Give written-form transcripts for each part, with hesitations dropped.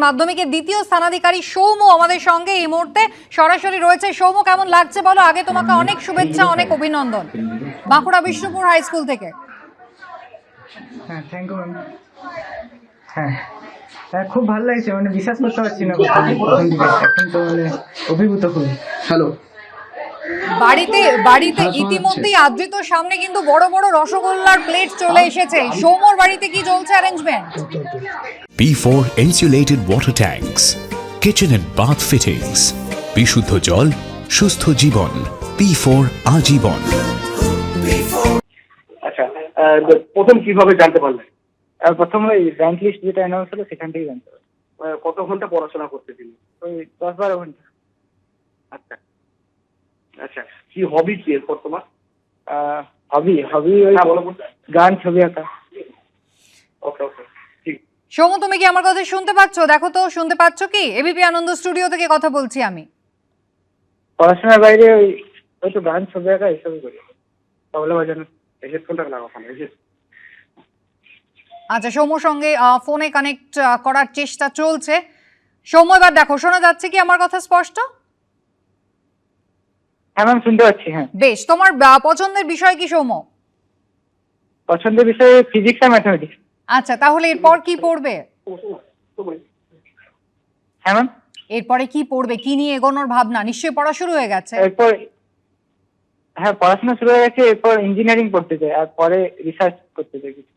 মাধ্যমিকের দ্বিতীয় স্থানাধিকারী সৌম্য আমাদের সঙ্গে এই মুহূর্তে সরাসরি রয়েছে। সৌম্য, কেমন লাগছে বলো? আগে তোমাকে অনেক শুভেচ্ছা, অনেক অভিনন্দন বাঁকুড়া বিষ্ণুপুর হাই স্কুল থেকে। হ্যাঁ, থ্যাংক ইউ ম্যাম। হ্যাঁ, খুব ভালো লাগছে, মানে বিশ্বাস করতে পারছি না প্রথম দিকে, এখন তো মানে অভিভূত খুব। হ্যালো, বাড়িতে ইতিমধ্যেই আদ্রিতর সামনে কিন্তু বড় বড় রসগোল্লার প্লেট চলে এসেছে। সৌম্যর বাড়িতে কি চলছে arrangement? P4 insulated water tanks, kitchen and bath fittings, বিশুদ্ধ জল, সুস্থ জীবন, P4 আজীবন। আচ্ছা, প্রথম কিভাবে জানতে পারলেন? প্রথম ওই র্যাঙ্ক লিস্ট যেটা অ্যানাউন্স হলো সেখান থেকেই জানতে পারি। কত ঘন্টা পড়াশোনা করতে দিন? ওই 10-12 ঘন্টা। আচ্ছা আচ্ছা, কি হবি কি এরপর তোমার? হবি ওই গান, ছবি আঁকা। ওকে ওকে, ঠিক। সৌম্য, তুমি কি আমার কথা শুনতে পাচ্ছ? দেখো তো, শুনতে পাচ্ছ কি? এবিপি আনন্দ স্টুডিও থেকে কথা বলছি আমি। পড়াশোনার বাইরে ওই তো গান, ছবি আঁকা এসবই করি। তবলা বাজানো। হেডফোনটা লাগাও ওখানে। আচ্ছা, সৌম্যর সঙ্গে ফোনে কানেক্ট করার চেষ্টা চলছে। সৌম্য, এবার দেখো, শোনা যাচ্ছে কি আমার কথা স্পষ্ট? হ্যাঁ ম্যাম, শুনতে পাচ্ছি। হ্যাঁ, বেশ। তোমার পছন্দের বিষয় কি সৌম্য? পছন্দের বিষয় ফিজিক্স আর ম্যাথমেটিক্স। আচ্ছা, তাহলে এরপর কি পড়বে? হ্যাঁ ম্যাম, এরপরে কি পড়বে, কি নিয়ে এগোনোর ভাবনা? নিশ্চয়ই পড়া শুরু হয়ে গেছে। এরপর হ্যাঁ, পড়াশোনা শুরু হয়ে গেছে। এরপর ইঞ্জিনিয়ারিং পড়তে চাই, আর পরে রিসার্চ করতে চাই কিছু।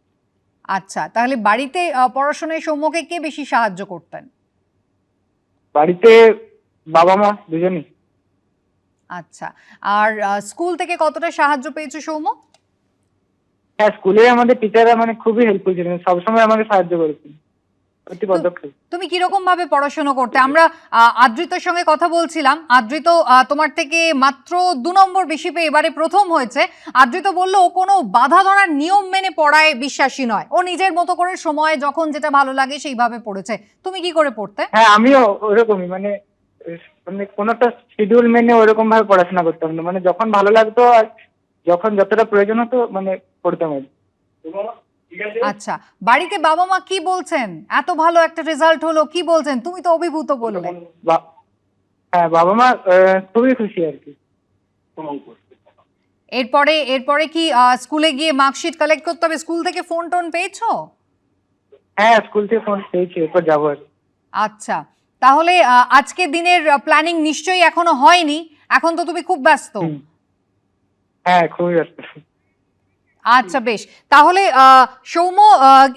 আচ্ছা, তাহলে বাড়িতে পড়াশোনায় সৌম্যকে কে বেশি সাহায্য করতেন? বাড়িতে বাবা মা দুজনই। আচ্ছা, আর স্কুল থেকে কতটা সাহায্য পেয়েছো সৌম্য? হ্যাঁ, স্কুলে আমাদের টিচাররা মানে খুবই হেল্পফুল ছিলেন, সবসময় আমাকে সাহায্য করেছেন প্রতি পদক্ষেপে। তুমি কিরকম ভাবে পড়াশোনা করতে? আমরা আদ্রিতর সঙ্গে কথা বলছিলাম। আদ্রিত তোমার থেকে মাত্র 2 নম্বর বেশি পেয়ে এবারে প্রথম হয়েছে। আদ্রিত বলল ও কোনো বাধা ধরার নিয়ম মেনে পড়ায় বিশ্বাসী নয়, ও নিজের মতো করে সময় যখন যেটা ভালো লাগে সেইভাবে পড়েছে। তুমি কি করে পড়তে? হ্যাঁ, আমিও ওরকমই, মানে কোনো একটা শিডিউল মেনে ওরকম ভাবে পড়াশোনা করতাম না, মানে যখন ভালো লাগতো আর যখন যতটা প্রয়োজন হতো মানে পড়তাম আর কি। আচ্ছা, বাড়িতে বাবা মা কি বলছেন? এত ভালো একটা রেজাল্ট হলো, কি বলছেন? তুমি তো অভিভূত বললে। হ্যাঁ, বাবা মা খুবই খুশি আর কি। এরপরে কি স্কুলে গিয়ে মার্কশিট কালেক্ট করতে হবে? স্কুল থেকে ফোন টোন পেয়েছো? হ্যাঁ, স্কুল থেকে ফোন পেয়েছি, এরপর যাবো আর কি। আচ্ছা, তাহলে আজকের দিনের প্ল্যানিং নিশ্চয়ই এখনো হয়নি। এখন তো তুমি খুব ব্যস্ত। হ্যাঁ, খুবই ব্যস্ত। আচ্ছা, বেশ। তাহলে সৌম্য,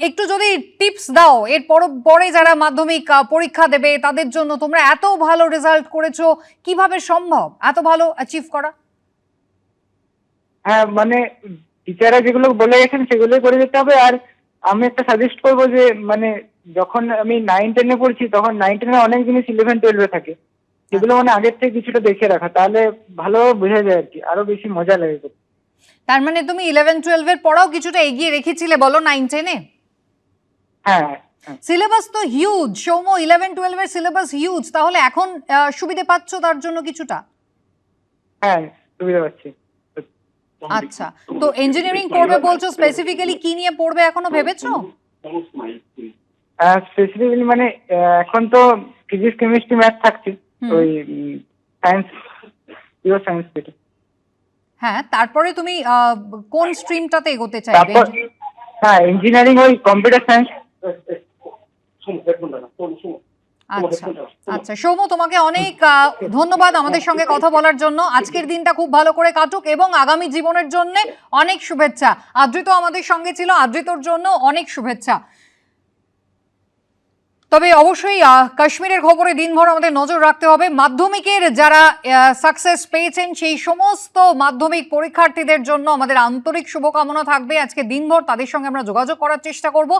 একটু যদি টিপস দাও, এর পরে যারা মাধ্যমিক পরীক্ষা দেবে তাদের জন্য। তোমরা এত ভালো রেজাল্ট করেছো, কিভাবে সম্ভব এত ভালো অ্যাচিভ করা? হ্যাঁ, মানে টিচাররা যেগুলো বলে গেছেন সেগুলোই করে যেতে হবে। আর আমি একটা সাজেস্ট করবো যে মানে যখন আমি 9-10-এ পড়ছি তখন 9-10-এ অনেক জিনিস 11-12-এ থাকে, সেগুলো মানে আগের থেকে কিছুটা দেখে রাখা, তাহলে ভালো বোঝা যায় আর কি, আরো বেশি মজা লাগে। তার মানে তুমি 11-12 এর পড়াও কিছুটা এগিয়ে রেখেছিলে বলো 9-10-এ? হ্যাঁ, সিলেবাস তো হিউজ সৌম্য, 11-12 এর সিলেবাস হিউজ। তাহলে এখন সুবিধা পাচ্ছ তার জন্য কিছুটা? হ্যাঁ, সুবিধা পাচ্ছি। আচ্ছা, তো ইঞ্জিনিয়ারিং পড়বে বলছো, স্পেসিফিক্যালি কি নিয়ে পড়বে এখনো ভেবেছো? স্পেসিফিক্যালি মানে এখন তো ফিজিক্স, কেমিস্ট্রি, ম্যাথ থাকছে, ওই সায়েন্স, পিওর সায়েন্স যেটা। হ্যাঁ, তারপরে তুমি কোন স্ট্রিমটাতে এগোতে চাইবে? হ্যাঁ, ইঞ্জিনিয়ারিং, ওই কম্পিউটার সায়েন্স। আচ্ছা আচ্ছা, সৌম্য, তোমাকে অনেক ধন্যবাদ আমাদের সঙ্গে কথা বলার জন্য। আজকের দিনটা খুব ভালো করে কাটুক এবং আগামী জীবনের জন্য অনেক শুভেচ্ছা। আদ্রিত আমাদের সঙ্গে ছিল, আদ্রিতর জন্য অনেক শুভেচ্ছা। তবে অবশ্যই কাশ্মীরের খবরে দিনভর আমাদের নজর রাখতে হবে। মাধ্যমিকের যারা সাকসেস পেয়েছেন সেই সমস্ত মাধ্যমিক পরীক্ষার্থীদের জন্য আমাদের আন্তরিক শুভকামনা থাকবে। আজকে দিনভর তাদের সঙ্গে আমরা যোগাযোগ করার চেষ্টা করব।